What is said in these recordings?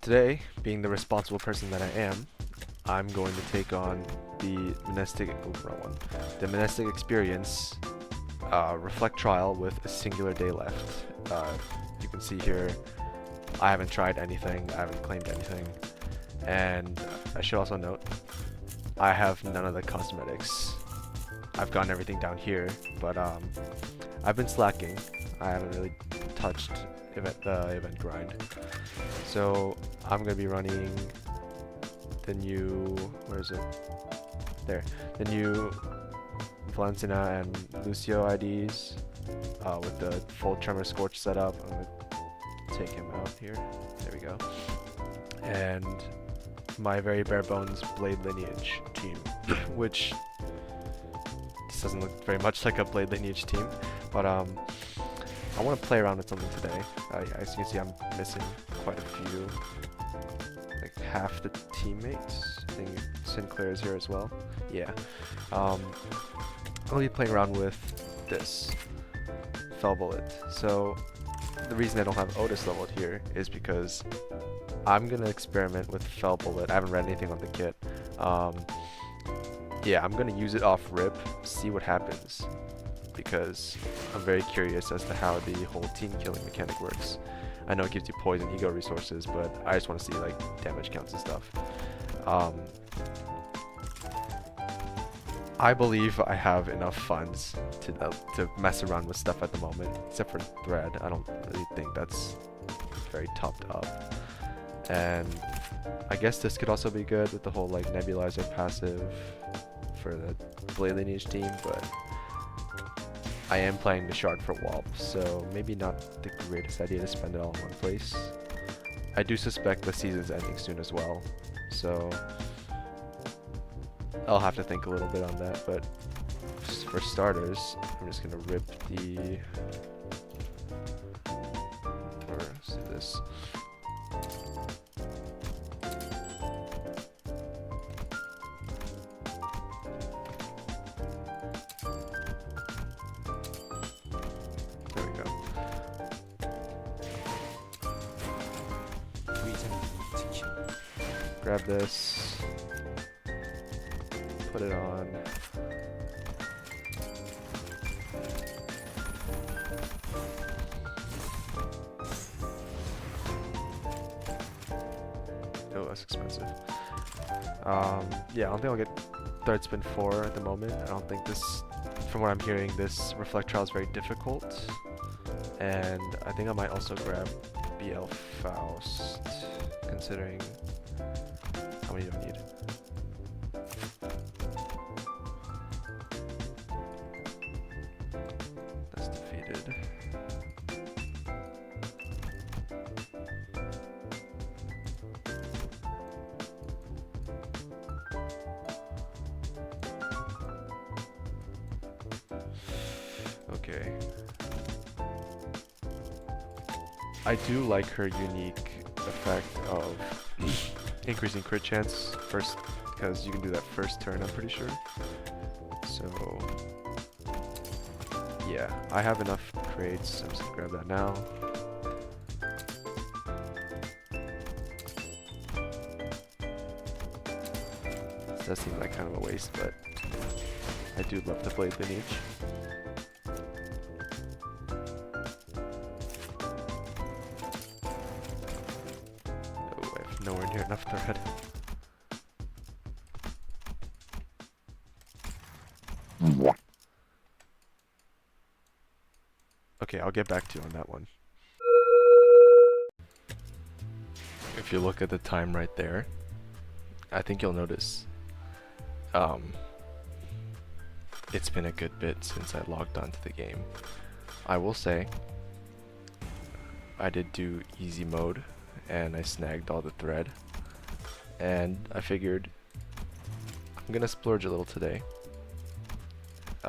Today, being the responsible person that I am, I'm going to take on the the monastic experience reflect trial with a singular day left. You can see here, I haven't tried anything, I haven't claimed anything, and I should also note, I have none of the cosmetics. I've gotten everything down here, but I've been slacking. I haven't really touched the event grind. So I'm gonna be running the new, where is it? There, the new Valentina and Lucio IDs with the full Tremor Scorch setup. I'm gonna take him out here. There we go. And my very bare bones Blade Lineage team, which this doesn't look very much like a Blade Lineage team, but I want to play around with something today. As you can see, I'm missing quite a few, like half the teammates. I think Sinclair is here as well. Yeah. I'll be playing around with this Fell Bullet. So the reason I don't have Otis leveled here is because I'm gonna experiment with Fell Bullet. I haven't read anything on the kit. Yeah, I'm gonna use it off rip, see what happens, because I'm very curious as to how the whole team killing mechanic works. I know it gives you poison ego resources, but I just want to see like damage counts and stuff. I believe I have enough funds to mess around with stuff at the moment, except for Thread. I don't really think that's very topped up. And I guess this could also be good with the whole like nebulizer passive for the Blade Lineage team, but I am playing the shard for walp, so maybe not the greatest idea to spend it all in one place. I do suspect the season's ending soon as well, so I'll have to think a little bit on that, but for starters, I'm just gonna rip the, or see this. There we go. Grab this. Put it on. Oh, that's expensive. Yeah, I don't think I'll get third spin 4 at the moment. I don't think this, from what I'm hearing, this reflect trial is very difficult. And I think I might also grab BL Faust, considering how many do I need? Okay. I do like her unique effect of increasing crit chance first, because you can do that first turn, I'm pretty sure. So yeah, I have enough crates. I'm just gonna grab that now. This does seem like kind of a waste, but I do love the Blade Lineage. Oh, I have nowhere near enough thread. Okay, I'll get back to you on that one. If you look at the time right there, I think you'll notice it's been a good bit since I logged onto the game. I will say, I did do easy mode and I snagged all the thread, and I figured I'm gonna splurge a little today.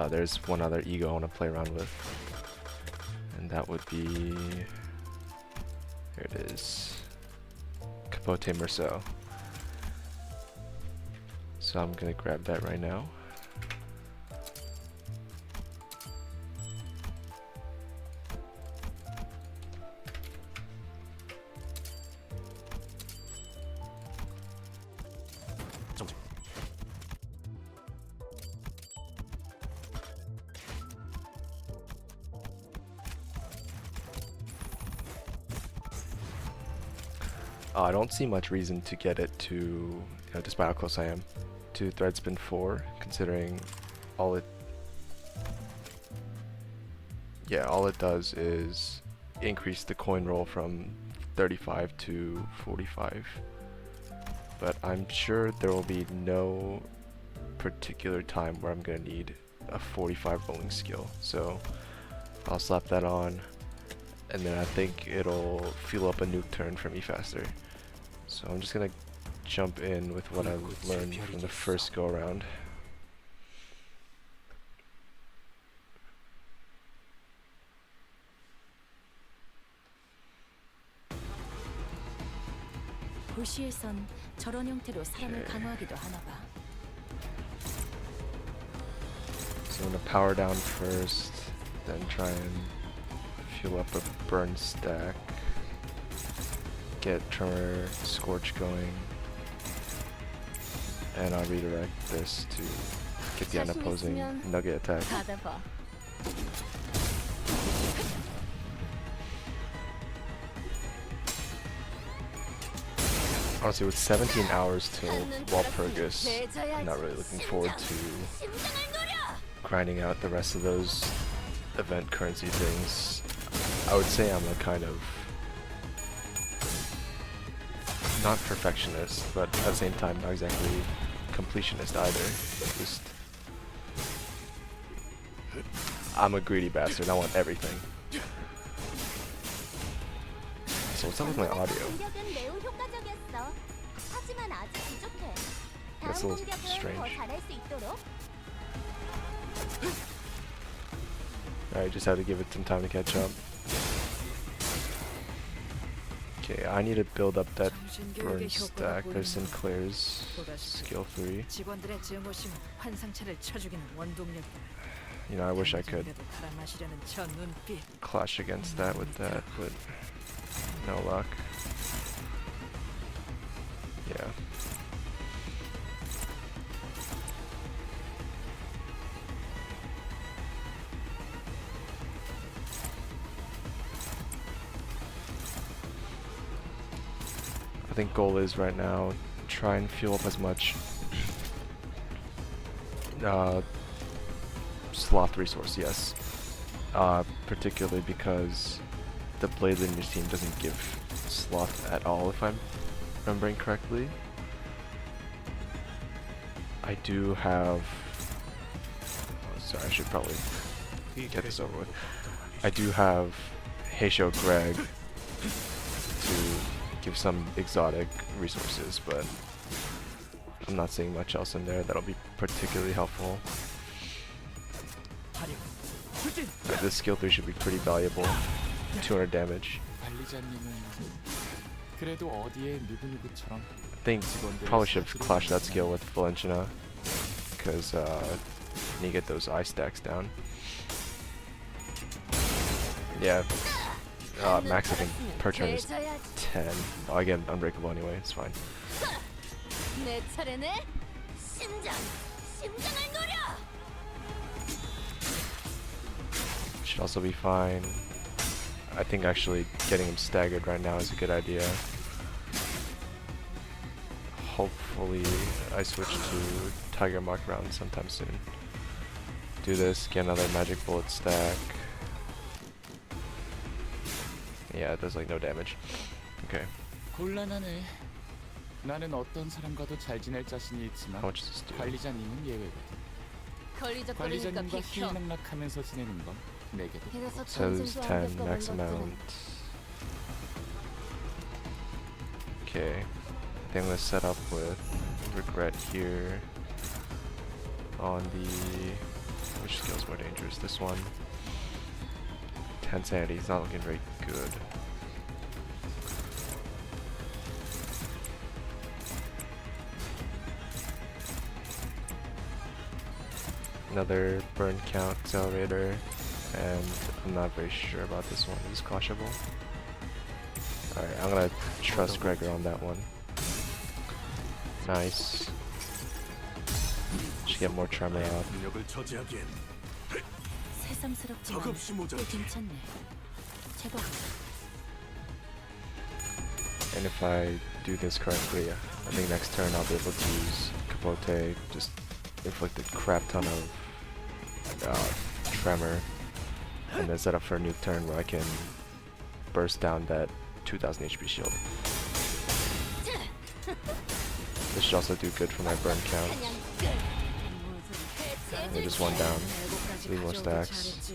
There's one other ego I want to play around with, and that would be, here it is, Capote Merceau. So I'm gonna grab that right now. I don't see much reason to get it to, you know, despite how close I am, to thread spin 4, considering all it does is increase the coin roll from 35 to 45. But I'm sure there will be no particular time where I'm gonna need a 45 rolling skill. So I'll slap that on, and then I think it'll fuel up a nuke turn for me faster. So I'm just gonna jump in with what I've learned from the first go around. 도시에선 저런 형태로 사람을 강화하기도 하나 봐. So I'm gonna power down first, then try and fuel up a burn stack. Get Tremor Scorch going. And I'll redirect this to get the unopposing nugget attack. Honestly, with 17 hours till Walpurgis, I'm not really looking forward to grinding out the rest of those event currency things. I would say I'm a kind of not perfectionist, but at the same time not exactly completionist either. Just I'm a greedy bastard. I want everything. So what's up with my audio? That's a little strange. Alright, just had to give it some time to catch up. Okay, I need to build up that burn stack. There's Sinclair's skill 3. You know, I wish I could clash against that with that, but no luck. Yeah. I think goal is right now try and fuel up as much sloth resource, yes. Particularly because the blade lineage team doesn't give sloth at all, if I'm remembering correctly. I do have... Oh, sorry, I should probably get this over with. I do have Heisho Greg to give some exotic resources, but I'm not seeing much else in there that'll be particularly helpful. This skill 3 should be pretty valuable. 200 damage. I think probably should have clashed that skill with Valencia, because you get those eye stacks down. Yeah, max I think per turn is 10. Oh, I get unbreakable anyway, it's fine. Should also be fine. I think actually getting him staggered right now is a good idea. Hopefully I switch to Tiger Mark round sometime soon. Do this, get another magic bullet stack. Yeah, it does like no damage. Okay. How much does this do? Says 10 max amount. Okay. I think I'm gonna set up with regret here on the... Which skill is more dangerous? This one. 10 sanity is not looking very good. Another burn count accelerator, and I'm not very sure about this one. Is this clashable? Alright, I'm gonna trust Gregor on that one. Nice. Should get more tremor out. And if I do this correctly, I think next turn I'll be able to use Capote, just inflict a crap ton of tremor, and then set up for a new turn where I can burst down that 2000 HP shield. This should also do good for my burn count. And just one down. 3 more stacks.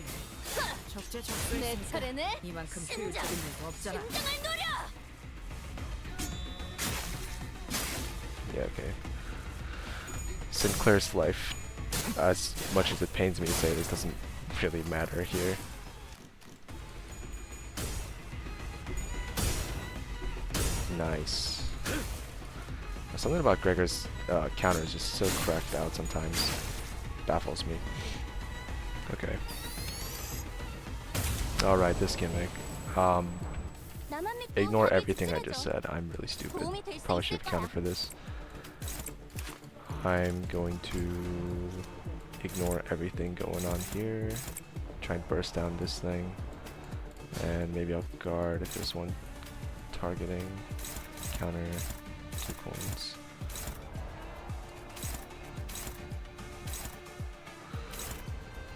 Yeah, okay. Sinclair's life, as much as it pains me to say this, doesn't really matter here. Nice. Something about Gregor's counter is just so cracked out sometimes. Baffles me. Okay. Alright, this gimmick. Ignore everything I just said. I'm really stupid. Probably should have counted for this. I'm going to ignore everything going on here. Try and burst down this thing. And maybe I'll guard if there's one targeting. Counter 2 coins.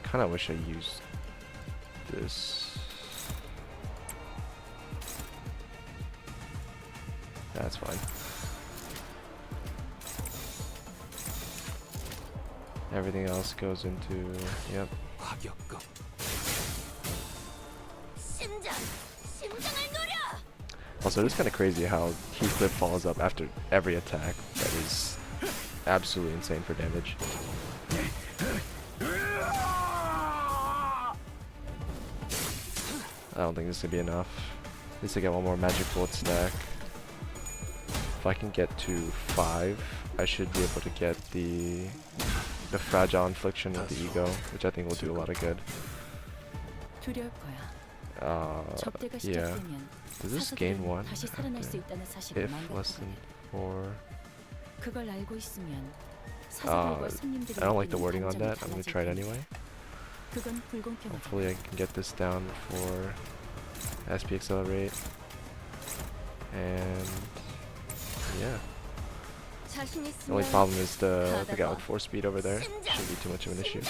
Kinda wish I used this. That's fine. Everything else goes into, yep. Also, it's kind of crazy how Heathcliff follows up after every attack. That is absolutely insane for damage. I don't think this is gonna be enough. At least I get one more magic bullet stack. If I can get to 5, I should be able to get the fragile infliction with the ego, which I think will do a lot of good. Yeah. Does this gain 1? Okay. If less than 4. I don't like the wording on that. I'm gonna try it anyway. Hopefully I can get this down before SP accelerate. And yeah. The only problem is the guy with 4 speed over there. Shouldn't be too much of an issue.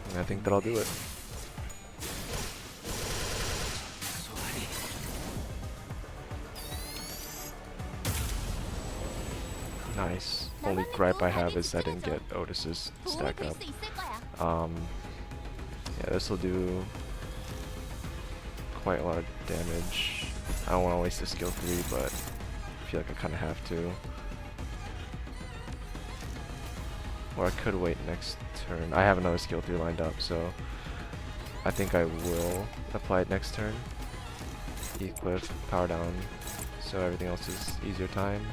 And I think that'll do it. Nice. Only gripe I have is I didn't get Otis's stack up. Yeah, this will do quite a lot of damage. I don't want to waste the skill 3, but I feel like I kind of have to. Or I could wait next turn. I have another skill 3 lined up, so I think I will apply it next turn. Heathcliff, power down, so everything else is easier time.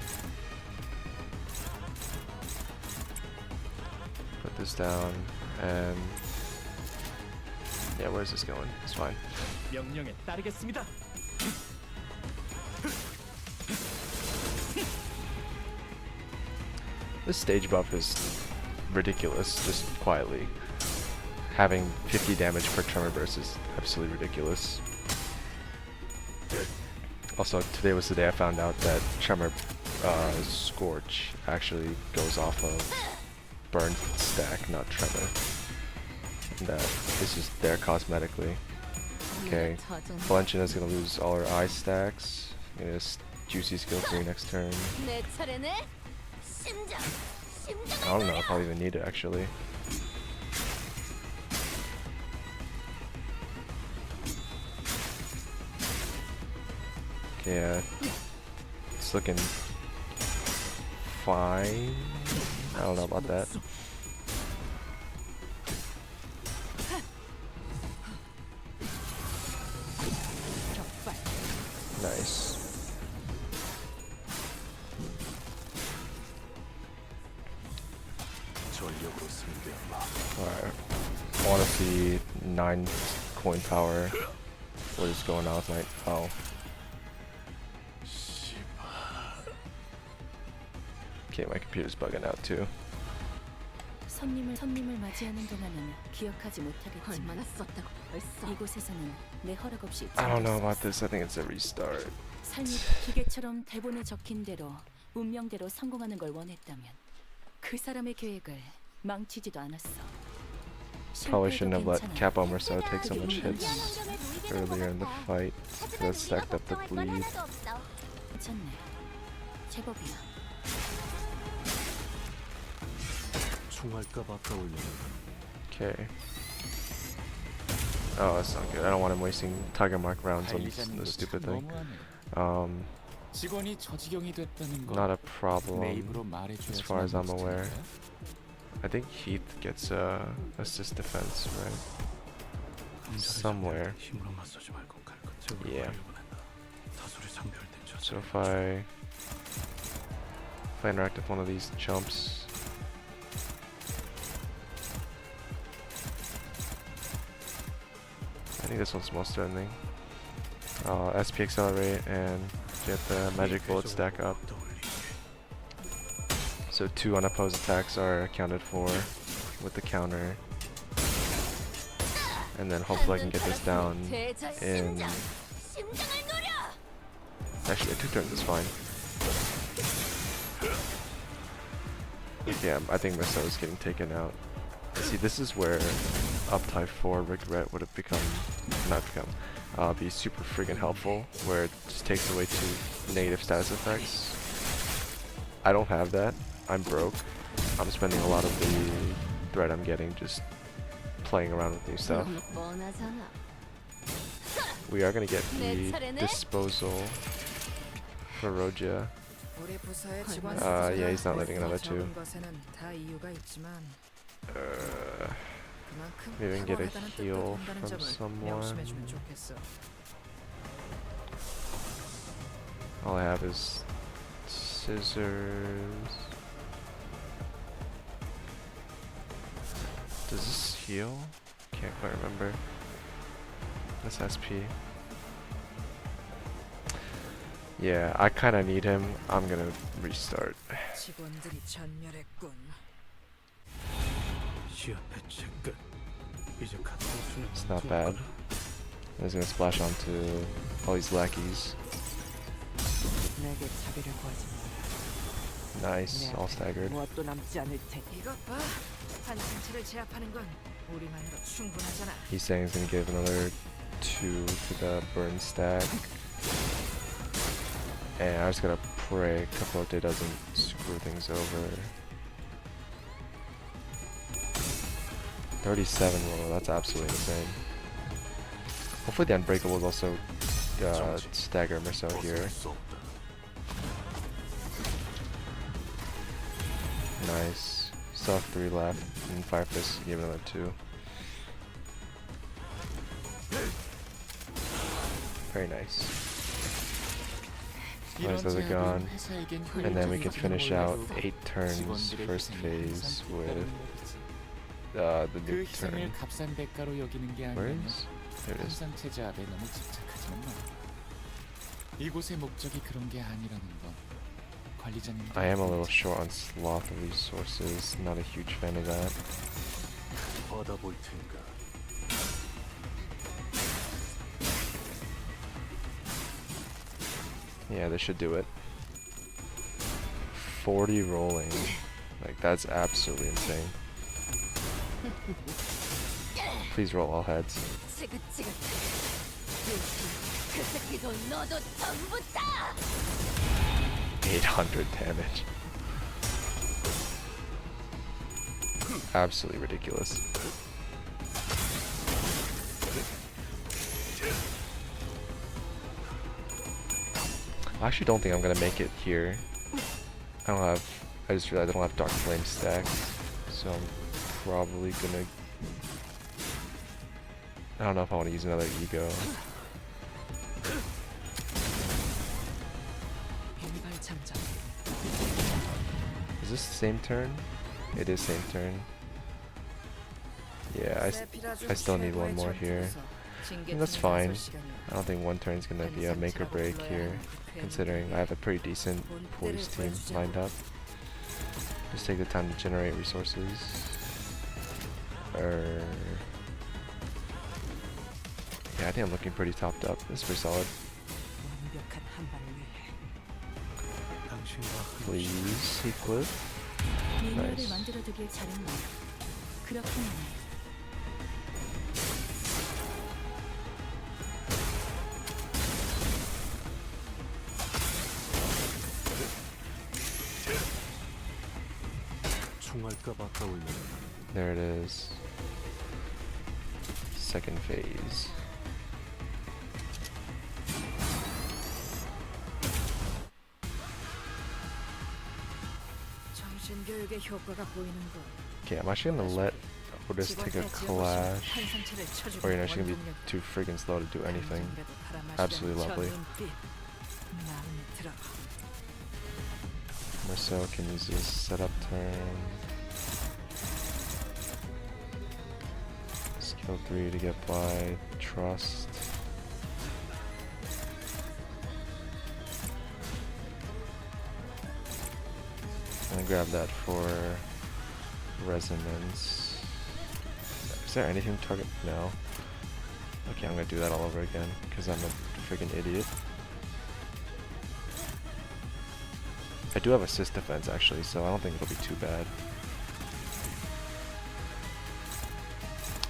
Put this down, and yeah, where's this going? It's fine. This stage buff is ridiculous, just quietly. Having 50 damage per tremor burst is absolutely ridiculous. Also, today was the day I found out that tremor scorch actually goes off of burn stack, not tremor. That is just there cosmetically. Okay, Valencia is gonna lose all her eye stacks. Gonna just juicy skill 3 next turn. I don't know if I'll even need it actually. Okay, it's looking fine. I don't know about that. Nice. Alright. I want to see 9 coin power. What is going on with my... Oh. Okay, my computer's bugging out too. 손님을 맞이하는 동안은 기억하지 못하겠지만 이곳에서는 내 허락 없이 I don't know about this. I think it's a restart. 삶이 기계처럼 대본에 적힌 대로 운명대로 성공하는 걸 원했다면 그 사람의 계획을 망치지도 않았어. Probably shouldn't have let 괜찮아. Capo Merceau take so much hits earlier in the fight. That stacked up the bleed. 괜찮네. 제법이야. Okay. Oh, that's not good. I don't want him wasting Tiger Mark rounds on this stupid thing. Not a problem as far as I'm aware. I think Heath gets assist defense, right? Somewhere. Yeah. So if I interact with one of these chumps, I think this one's most threatening. SP accelerate and get the magic bullet stack up. So 2 unopposed attacks are accounted for with the counter. And then hopefully I can get this down in... Actually, 2 turns is fine. Yeah, I think Merceau is getting taken out. See, this is where up type 4 regret would have be super friggin' helpful, where it just takes away 2 negative status effects. I don't have that. I'm broke. I'm spending a lot of the thread I'm getting just playing around with new stuff. We are gonna get the disposal for Roja. Yeah, he's not letting another 2. Maybe we can get a heal from someone. All I have is scissors. Does this heal? Can't quite remember. That's SP. Yeah, I kinda need him. I'm gonna restart. It's not bad. He's gonna splash onto all these lackeys. Nice, all staggered. He's saying he's gonna give another 2 to the burn stack. And I just gotta pray Capote doesn't screw things over. 37 roll, that's absolutely insane. Hopefully the Unbreakable is also stagger Merceau here. Nice. Still have 3 left, and Fire Fist give another 2. Very nice. Nice, those are gone. And then we can finish out 8 turns first phase with the new turn. Where is? There it is. I am a little short on sloth resources. Not a huge fan of that. Yeah, this should do it. 40 rolling. Like, that's absolutely insane. Please roll all heads. 800 damage. Absolutely ridiculous. I actually don't think I'm gonna make it here. I just realized I don't have Dark Flame stacked, so I'm probably gonna... I don't know if I want to use another Ego. Is this the same turn? It is same turn. Yeah, I still need one more here. And that's fine. I don't think one turn is going to be a make or break here, considering I have a pretty decent police team lined up. Just take the time to generate resources. Yeah, I think I'm looking pretty topped up. This is pretty solid. Please, Heathcliff. 미녀를 Nice. 만들어두길 잘했네. 그렇구나. There it is. Second phase. 정신교육의 효과가 보이는 거. Okay, I'm actually gonna let Otis take a clash. Or you're actually gonna be too friggin' slow to do anything. Absolutely lovely. Marcel can use his setup turn. Skill 3 to get by. Trust. I'm gonna grab that for resonance. Is there anything to target? No. Okay, I'm gonna do that all over again because I'm a freaking idiot. I do have assist defense actually, so I don't think it'll be too bad.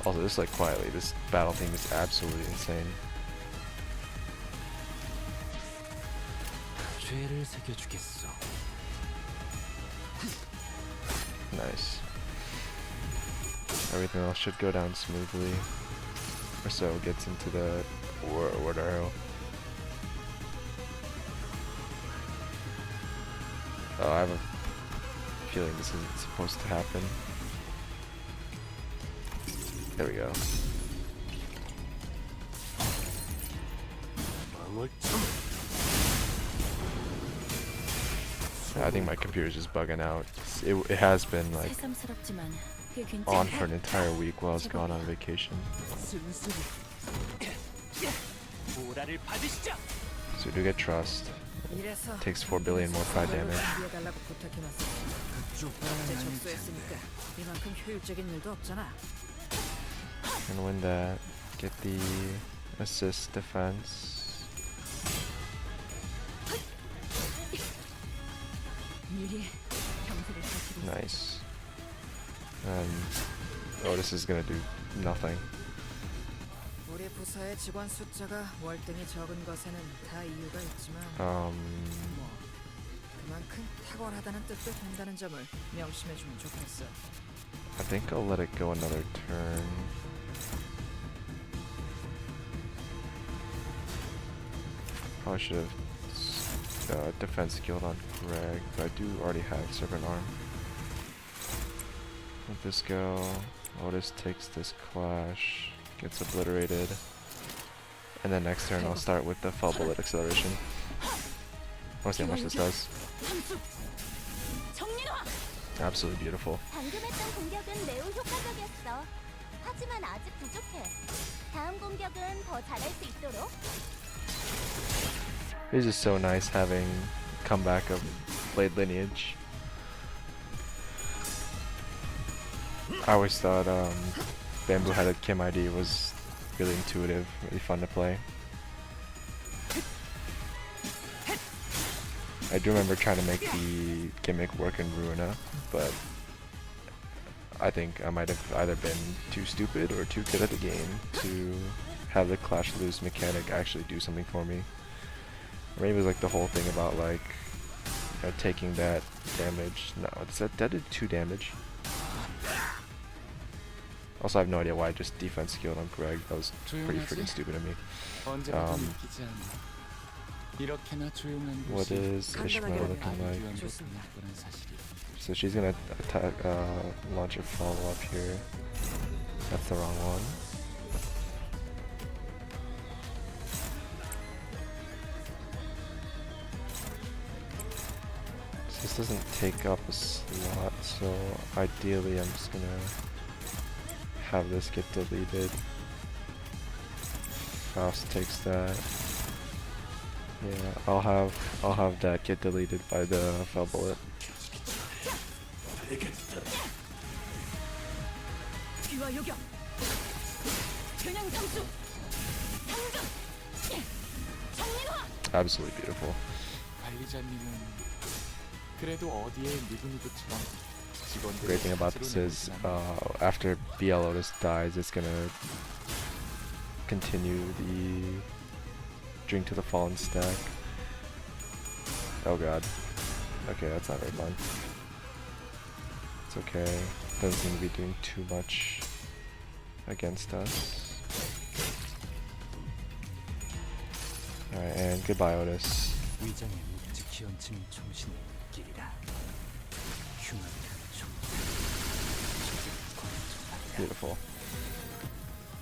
Also, just like quietly, this battle theme is absolutely insane. Nice. Everything else should go down smoothly. Or so gets into the ward arrow. Oh, I have a feeling this isn't supposed to happen. There we go. I think my computer's just bugging out. It has been like 새삼스럽지만 꽤 on 괜찮아. for an entire week while I was gone on vacation. So we do get trust. Takes 4 billion more fire damage. And win that. Get the assist defense. Nice. And Otis is gonna do nothing. 우리 부서의 직원 숫자가 월등히 적은 것에는 다 이유가 있지만 뭐 그만큼 탁월하다는 뜻도 된다는 점을 명심해주면 좋겠어. I think I'll let it go another turn. Probably should have defense skilled on Greg, but I do already have Serpent Arm. Let this go. Otis takes this clash, gets obliterated, and then next turn I'll start with the Fell Bullet acceleration. I want to see how much this does. Absolutely beautiful. 방금 했던 공격은 매우 효과적이었어. 하지만 아직 부족해. 다음 공격은 더 잘할 수 있도록. It's just so nice having comeback of Blade Lineage. I always thought Bamboo-headed Kim ID was really intuitive, really fun to play. I do remember trying to make the gimmick work in Ruina, but I think I might have either been too stupid or too good at the game to have the Clash Loose mechanic actually do something for me. Or maybe it was like the whole thing about like taking that damage. No, that did 2 damage. Also, I have no idea why I just defense skilled on Greg. That was pretty freaking stupid of me. What is Ishmael looking like? So she's gonna attack, launch a follow-up here. That's the wrong one. So this doesn't take up a slot, so ideally I'm just gonna have this get deleted. Faust takes that. Yeah, I'll have that get deleted by the Fell Bullet. 지와 요격. 균형 상수. 상승. 정민화. Absolutely beautiful. 관리자님은 그래도 어디에 누구누구처럼 Great thing about this is after BL Lotus dies, it's gonna continue the Drink to the Fallen stack. Oh god. Okay, that's not very fun. It's okay. Doesn't seem to be doing too much against us. Alright, and goodbye, Otis. Beautiful.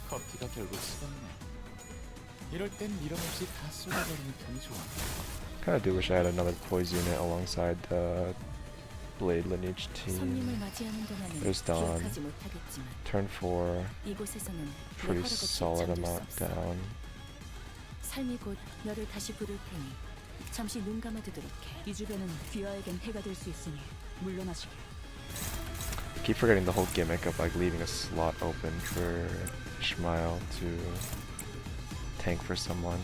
커피가 결국 식었네. 이럴 땐 미련 없이 다 쏟아버리는 편이 좋아. Kinda do wish I had another poise unit alongside the Blade Lineage team. There's Dawn. Turn 4. Pretty solid amount down. 삶이 곧 너를 다시 부를 테니 잠시 눈 감아두도록 해. 이 주변은 귀하에겐 해가 될 수 있으니 물러나시게. Keep forgetting the whole gimmick of like leaving a slot open for Ishmael to tank for someone.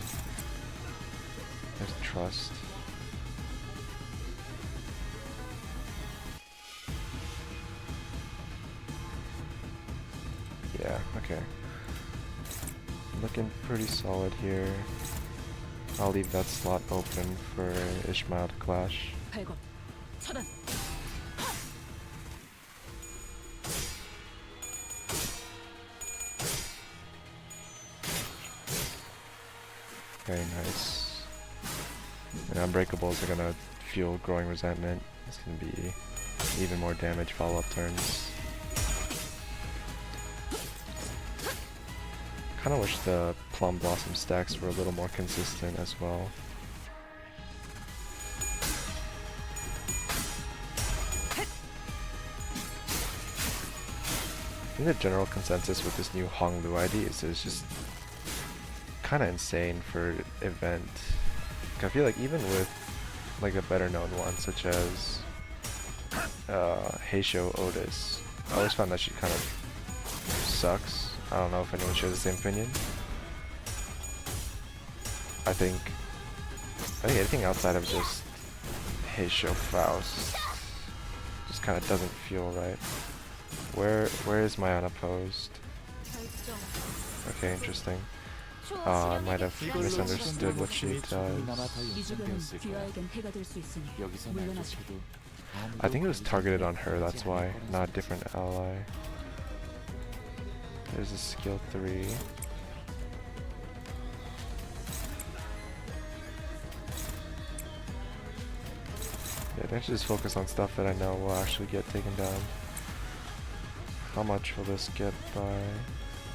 There's trust. Yeah, okay. Looking pretty solid here. I'll leave that slot open for Ishmael to clash. 발광, 차단. Very nice. And Unbreakables are gonna fuel growing resentment. It's gonna be even more damage follow-up turns. Kinda wish the Plum Blossom stacks were a little more consistent as well. I think the general consensus with this new Honglu ID is it's just kinda insane for event. I feel like even with like a better known one such as Heisho Otis, I always found that she kind of sucks. I don't know if anyone shares the same opinion. I think anything outside of just Heisho Faust just kind of doesn't feel right. Where is my unopposed? Okay, interesting. I might have misunderstood what she does. 이 주변은 귀하에겐 해가 될 수 있으니 물러나시게. I think it was targeted on her, that's why, not a different ally. There's a skill 3. Yeah, I should just focus on stuff that I know will actually get taken down. How much will this get by?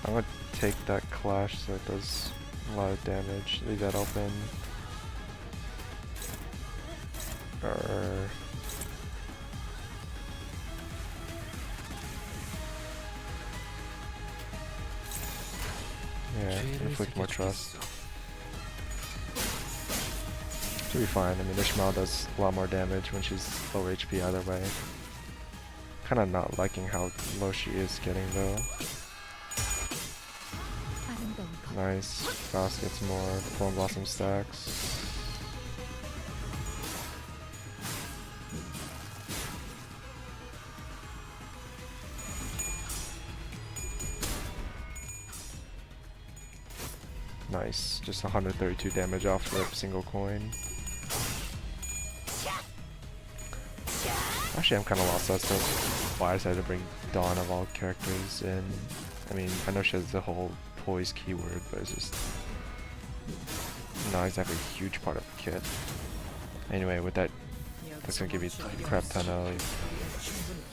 I'm gonna take that clash so it does a lot of damage. Leave that open. Yeah, inflict more trust. She'll be fine. I mean, Ishmael does a lot more damage when she's low HP either way. Kinda not liking how low she is getting though. Nice. Faust gets more Plum Blossom stacks. Nice. Just 132 damage off the single coin. Actually, I'm kind of lost as to why I decided to bring Dawn of all characters in. I mean, I know she has the whole poise keyword, but it's just not exactly a huge part of the kit. Anyway, with that, that's gonna give you a crap ton of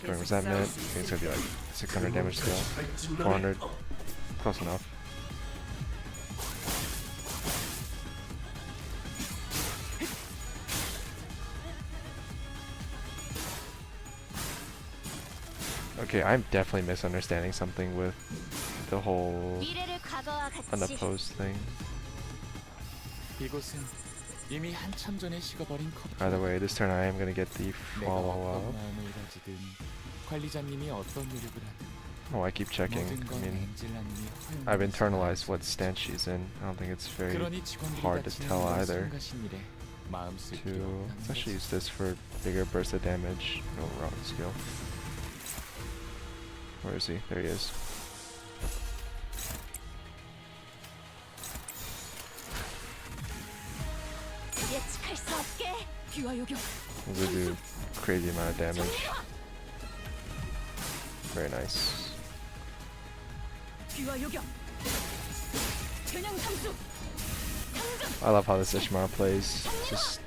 growing resentment. I think it's gonna be like 600 damage still. 400. Close enough. Okay, I'm definitely misunderstanding something with the whole unopposed thing. 이곳은 이미 한참 전에 식어버린 커피. Either way, this turn I am gonna get the 내가 follow 어떤 up. 마음을 가지든 관리자님이 어떤 노력을 하든 Oh, I keep checking. 모든 I 건 mean, 엔젤라님이 I've 허용해서 internalized what stance she's in. I don't think it's very 그러니 직원들이 hard to 다치는 tell 이런 either. 성가신 일에 마음 쓸 필요 To 없다는 let's actually 거지. use this for bigger burst of damage. No, wrong skill. Where is he? There he is. 예측할 수 없게. 귀화 요격. Does it do crazy amount of damage? Very nice. 귀화 요격. 겨냥 삼수. I love how this Ishmael plays. Just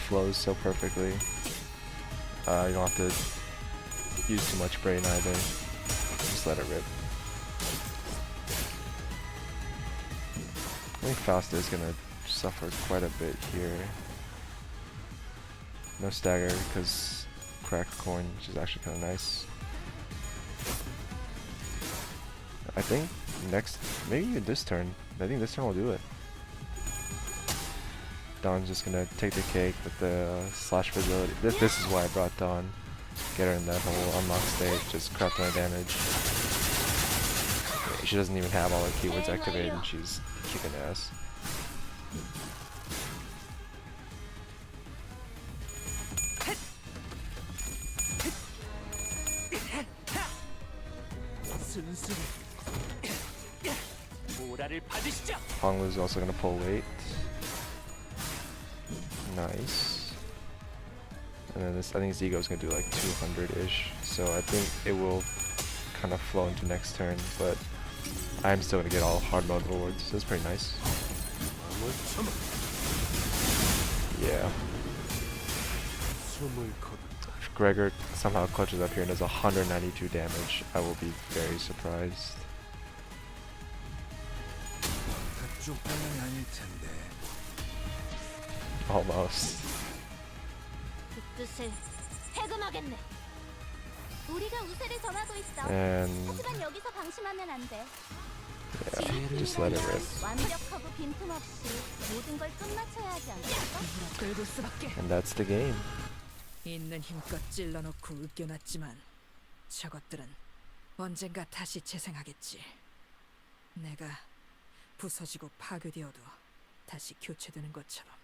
flows so perfectly. You don't have to use too much brain either. Just let it rip. I think Fausta is gonna suffer quite a bit here. No stagger because cracked coin, which is actually kind of nice. I think next, maybe even this turn. I think this turn will do it. Dawn's just gonna take the cake with the slash visibility. This is why I brought Dawn. Get her in that whole unlock state, just crap ton of damage. She doesn't even have all her keywords activated and she's kicking ass. Honglu's also gonna pull weight. Nice. And then this, I think Zigo's gonna do like 200-ish. So I think it will kind of flow into next turn, but I'm still gonna get all hard mode rewards. So that's pretty nice. Yeah. If Gregor somehow clutches up here and does 192 damage, I will be very surprised. Almost. 그 뜻을 해금하겠네. 우리가 우세를 점하고 있어. And 하지만 여기서 방심하면 안 돼. yeah, just let it rip. 완벽하고 빈틈없이 모든 걸 끝마쳐야 하지 않겠어? 끌고 수밖에. And that's the game. 있는 힘껏 찔러놓고 으깨놨지만 저것들은 언젠가 다시 재생하겠지. 내가 부서지고 파괴되어도 다시 교체되는 것처럼.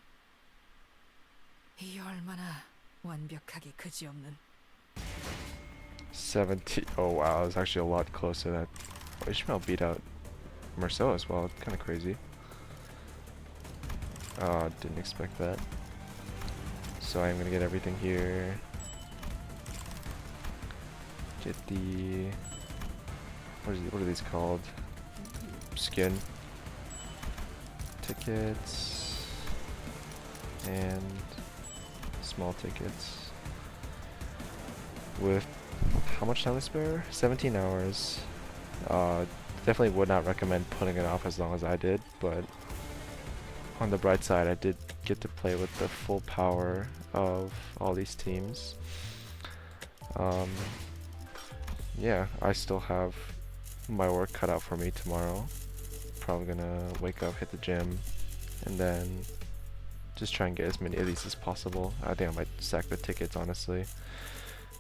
이 얼마나 완벽하기 그지없는. 70. Oh wow, it's actually a lot closer. That Ishmael beat out Marceau as well. Kind of crazy. Didn't expect that. So I'm gonna get everything here. Get the what are these called? Skin tickets and small tickets. With how much time to spare? 17 hours. Definitely would not recommend putting it off as long as I did, but on the bright side, I did get to play with the full power of all these teams. Yeah, I still have my work cut out for me tomorrow. Probably gonna wake up, hit the gym, and then just try and get as many of these as possible. I think I might stack the tickets, honestly.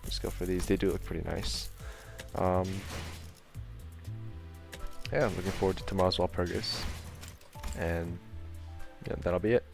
Just go for these. They do look pretty nice. Yeah, I'm looking forward to tomorrow's Walpurgis. And yeah, that'll be it.